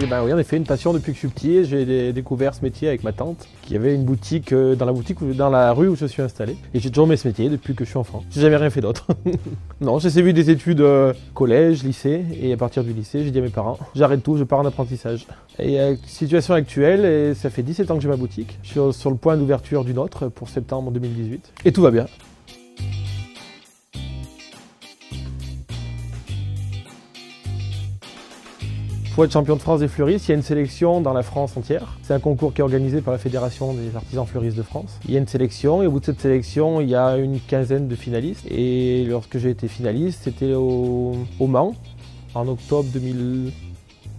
Et ben oui, en effet, une passion depuis que je suis petit. J'ai découvert ce métier avec ma tante, qui avait une boutique dans la rue où je suis installé. Et j'ai toujours aimé ce métier depuis que je suis enfant. J'ai jamais rien fait d'autre. Non, j'ai suivi des études collège, lycée, et à partir du lycée, j'ai dit à mes parents, j'arrête tout, je pars en apprentissage. Et situation actuelle, et ça fait 17 ans que j'ai ma boutique. Je suis sur le point d'ouverture d'une autre pour septembre 2018. Et tout va bien. Pour être champion de France des fleuristes, il y a une sélection dans la France entière. C'est un concours qui est organisé par la Fédération des artisans fleuristes de France. Il y a une sélection et au bout de cette sélection, il y a une quinzaine de finalistes. Et lorsque j'ai été finaliste, c'était au Mans, en octobre 2011,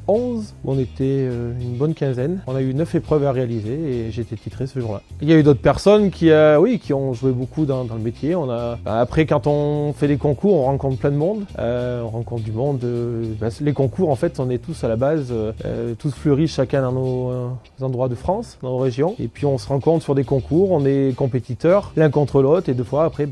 où on était une bonne quinzaine. On a eu 9 épreuves à réaliser et j'ai été titré ce jour-là. Il y a eu d'autres personnes qui ont joué beaucoup dans le métier. Après, quand on fait des concours, on rencontre plein de monde. On rencontre du monde. Les concours, en fait, on est tous à la base, tous fleuris chacun dans nos endroits de France, dans nos régions. Et puis on se rencontre sur des concours, on est compétiteurs l'un contre l'autre. Et des fois, après,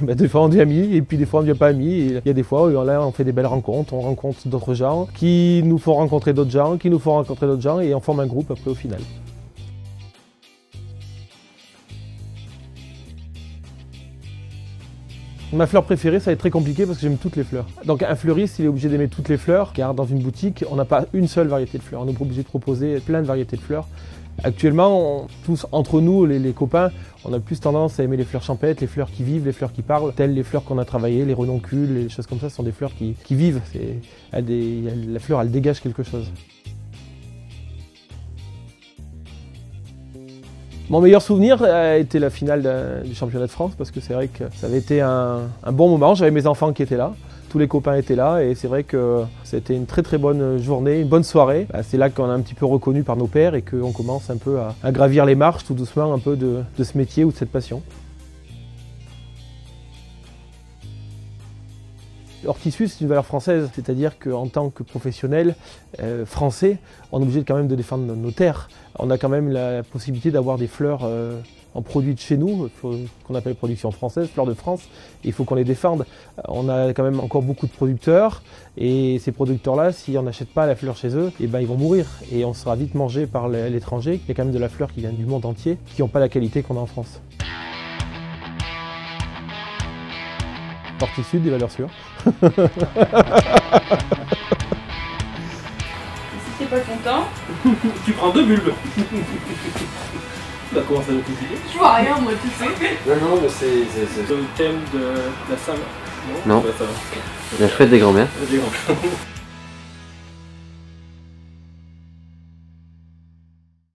des fois on devient amis et puis des fois on ne devient pas amis. Et il y a des fois où là, on fait des belles rencontres, on rencontre d'autres gens qui nous font rencontrer d'autres gens, qui nous font rencontrer d'autres gens et on forme un groupe après au final. Ma fleur préférée, ça va être très compliqué parce que j'aime toutes les fleurs. Donc un fleuriste, il est obligé d'aimer toutes les fleurs car dans une boutique, on n'a pas une seule variété de fleurs. On est obligé de proposer plein de variétés de fleurs. Actuellement, tous entre nous, les copains, on a plus tendance à aimer les fleurs champêtres, les fleurs qui vivent, les fleurs qui parlent, telles les fleurs qu'on a travaillées, les renoncules, les choses comme ça, ce sont des fleurs qui vivent. La fleur, elle dégage quelque chose. Mon meilleur souvenir a été la finale du championnat de France parce que c'est vrai que ça avait été un bon moment. J'avais mes enfants qui étaient là, tous les copains étaient là et c'est vrai que c'était une très très bonne journée, une bonne soirée. C'est là qu'on a un petit peu reconnu par nos pairs et qu'on commence un peu à gravir les marches tout doucement un peu de ce métier ou de cette passion. Hortissus, c'est une valeur française, c'est-à-dire qu'en tant que professionnel français, on est obligé quand même de défendre nos terres. On a quand même la possibilité d'avoir des fleurs en produit de chez nous, qu'on appelle production française, fleurs de France, et il faut qu'on les défende. On a quand même encore beaucoup de producteurs, et ces producteurs-là, si on n'achète pas la fleur chez eux, ils vont mourir, et on sera vite mangé par l'étranger. Il y a quand même de la fleur qui vient du monde entier, qui n'ont pas la qualité qu'on a en France. Hortissus, des valeurs sûres. Si t'es pas content, Tu prends 2 bulbes. Bah comment ça va compliqué? je vois rien moi, tu sais. Non, mais c'est... Le thème de la salle. Non. Bah, ça va. La fête des grands-mères. Des grands.